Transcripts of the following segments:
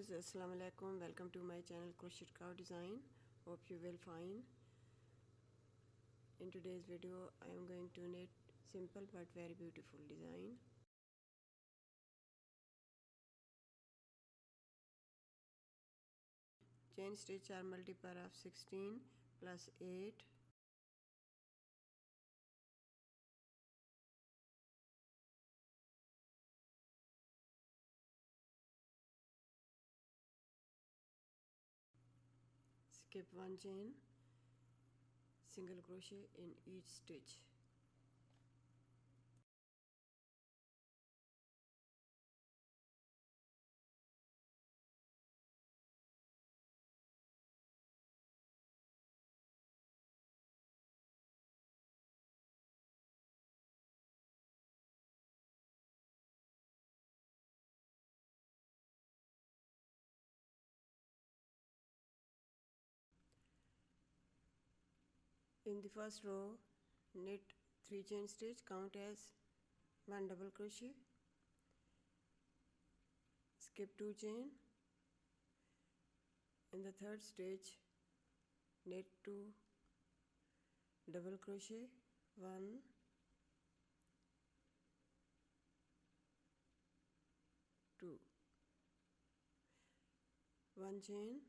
viewers, assalamu alaikum. Welcome to my channel Crochet Design. Hope you will fine. In today's video I am going to knit simple but very beautiful design. Chain stitch are multiple of 16 plus 8. Skip one chain, single crochet in each stitch. In the first row, knit 3 chain stitch, count as 1 double crochet, skip 2 chain. In the third stitch, knit 2 double crochet, 1, 2, 1 chain,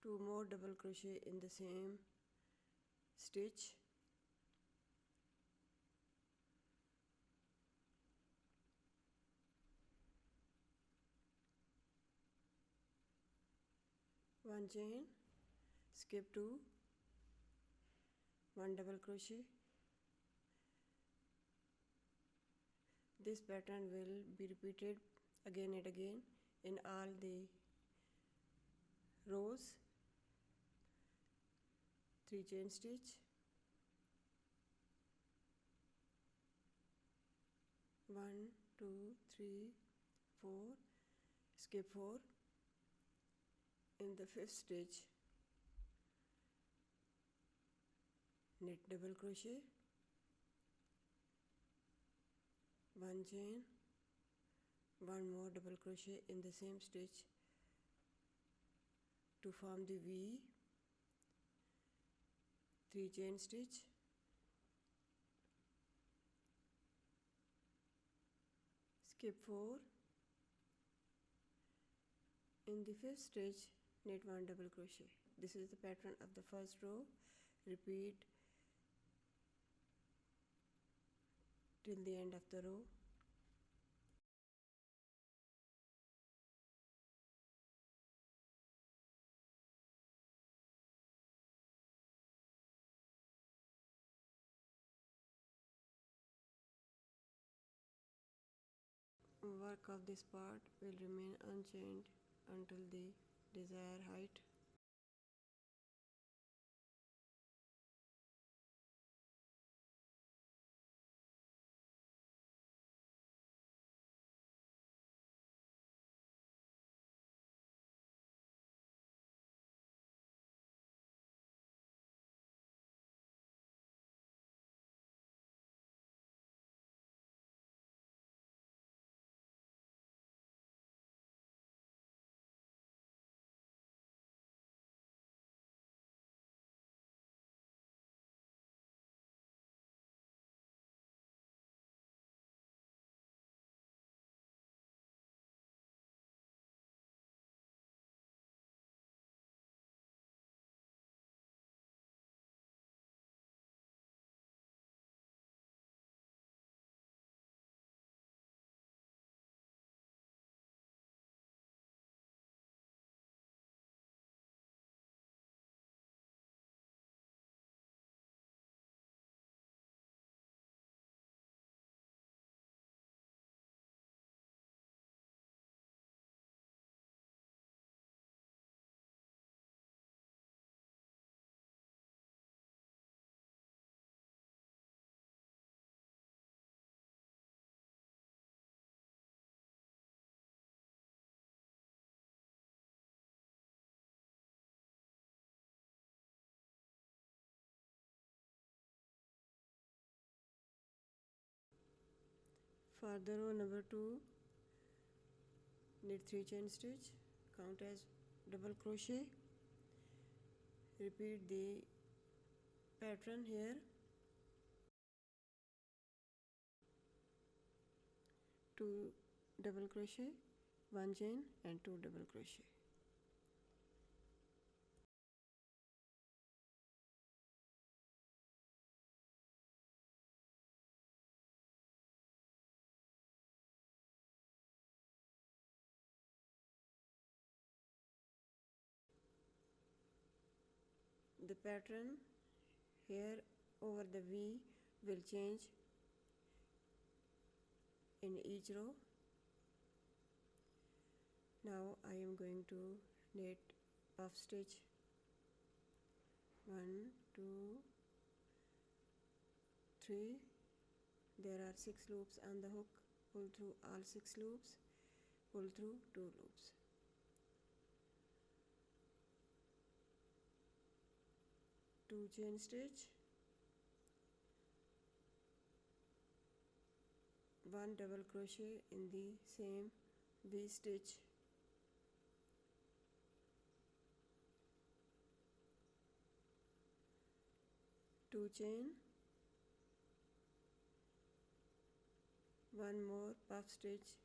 2 more double crochet in the same stitch, one chain, skip 2, 1 double crochet. This pattern will be repeated again and again in all the rows. 3 chain stitch, 1, 2, 3, 4, skip 4. In the fifth stitch, knit double crochet, 1 chain, 1 more double crochet in the same stitch to form the V, 3 chain stitch, skip 4. In the fifth stitch, knit 1 double crochet. This is the pattern of the first row. Repeat till the end of the row. Work of this part will remain unchanged until the desired height. For the row number 2, knit 3 chain stitch, count as double crochet, repeat the pattern here, 2 double crochet, 1 chain and 2 double crochet. The pattern here over the V will change in each row. Now I am going to knit puff stitch 1, 2, 3. There are 6 loops on the hook. Pull through all 6 loops, pull through 2 loops. Two chain stitch, 1 double crochet in the same V stitch, 2 chain, 1 more puff stitch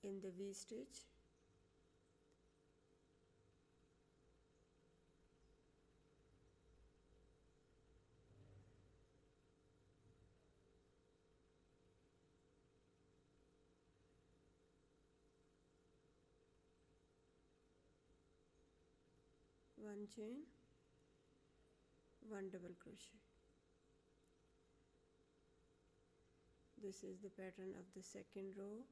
in the V stitch, 1 chain, 1 double crochet. This is the pattern of the second row.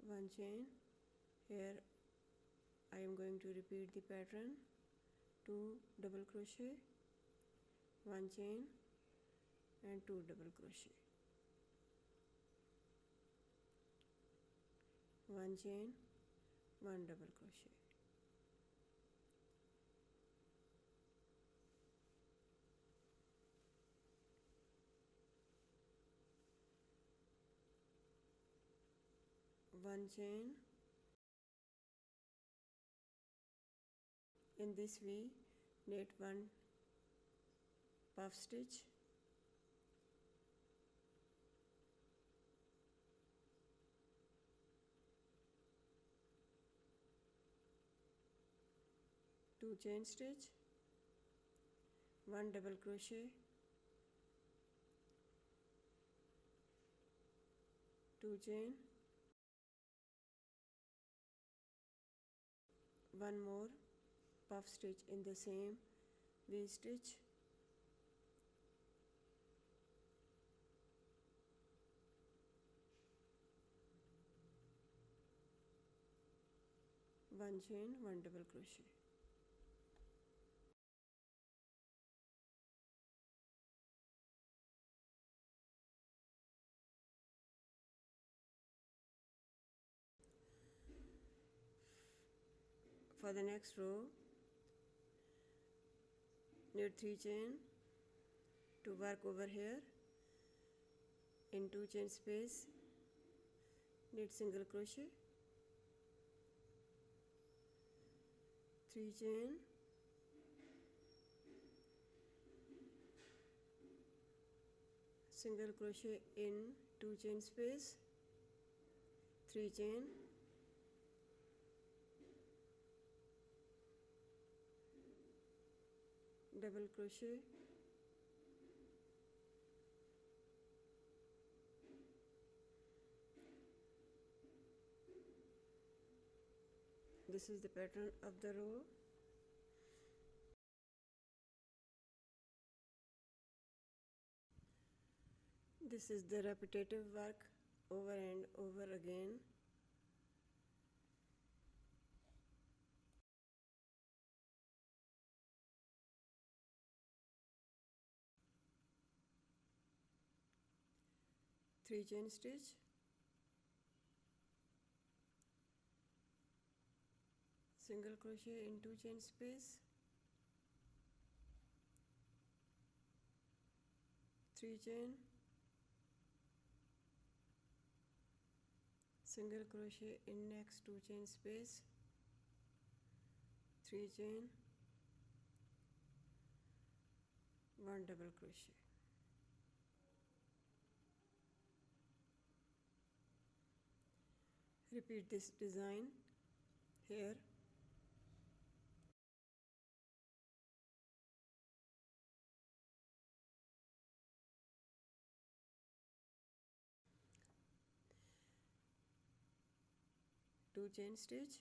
One chain. Here I am going to repeat the pattern, 2 double crochet, 1 chain and 2 double crochet, 1 chain, 1 double crochet. One chain. In this V, knit 1 puff stitch, two chain stitch, 1 double crochet, 2 chain, 1 more puff stitch in the same V stitch, one chain, 1 double crochet. For the next row, knit 3 chain to work over here. In 2 chain space, knit single crochet, 3 chain, single crochet in 2 chain space, 3 chain, double crochet, this is the pattern of the row. This is the repetitive work over and over again. Three chain stitch, single crochet in 2 chain space, 3 chain, single crochet in next 2 chain space, 3 chain, 1 double crochet. Repeat this design here. Two chain stitch,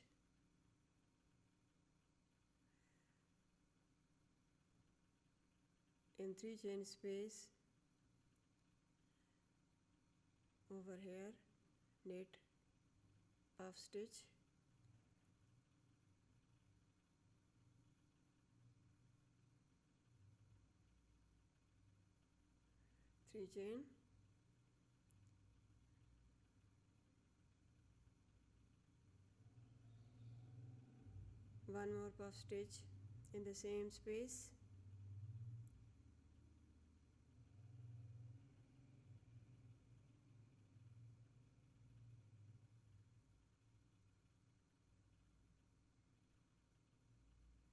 in 3 chain space over here, knit puff stitch, three chain, one more puff stitch in the same space,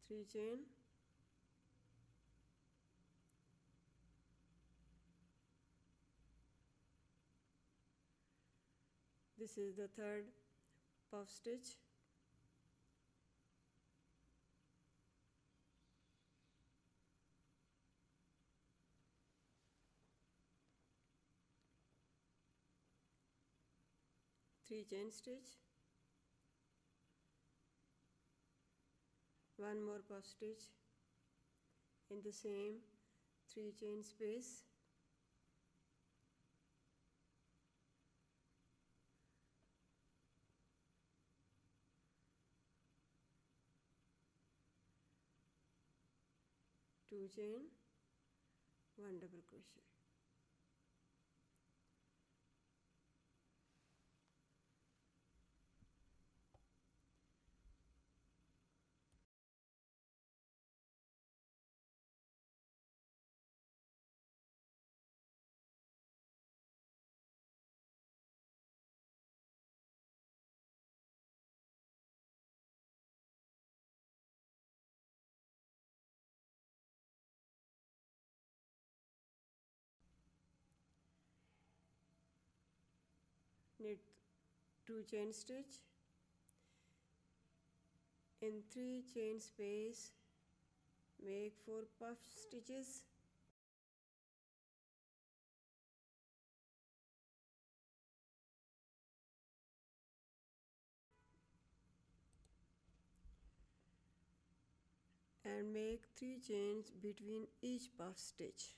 three chain, this is the third puff stitch, three chain stitch, one more puff stitch in the same 3 chain space, two chain, one double crochet. Knit two chain stitch, in 3 chain space make 4 puff stitches, and make 3 chains between each puff stitch.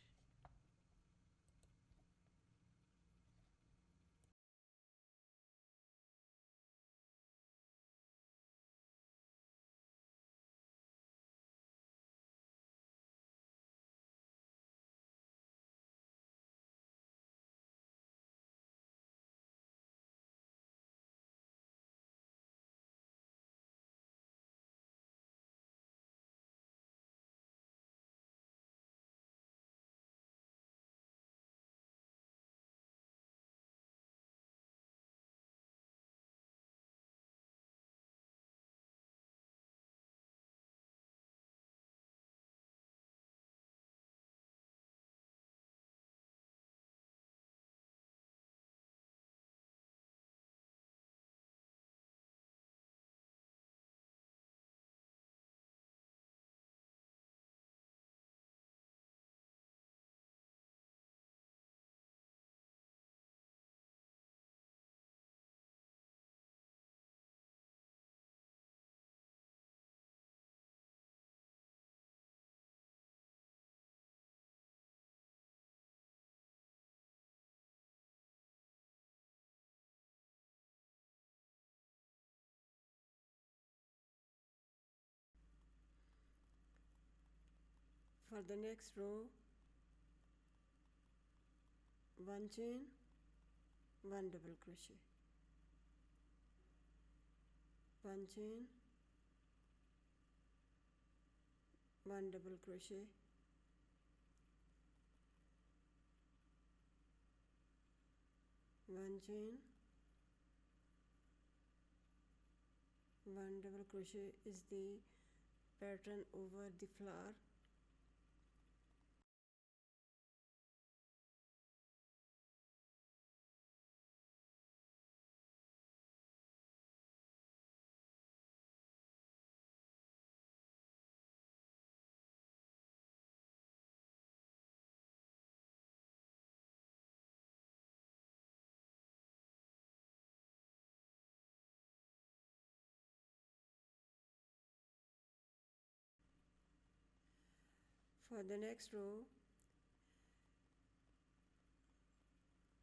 For the next row, 1 chain, 1 double crochet, 1 chain, 1 double crochet, 1 chain, 1 double crochet is the pattern over the flower. For the next row,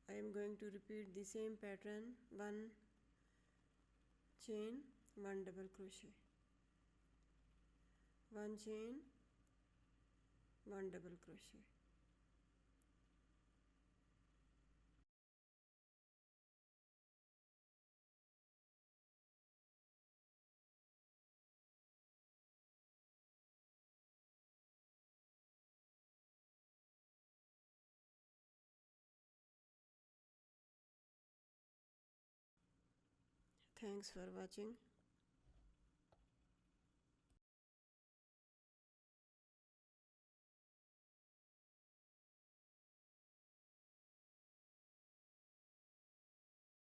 I am going to repeat the same pattern, 1 chain, 1 double crochet, 1 chain, 1 double crochet. Thanks for watching.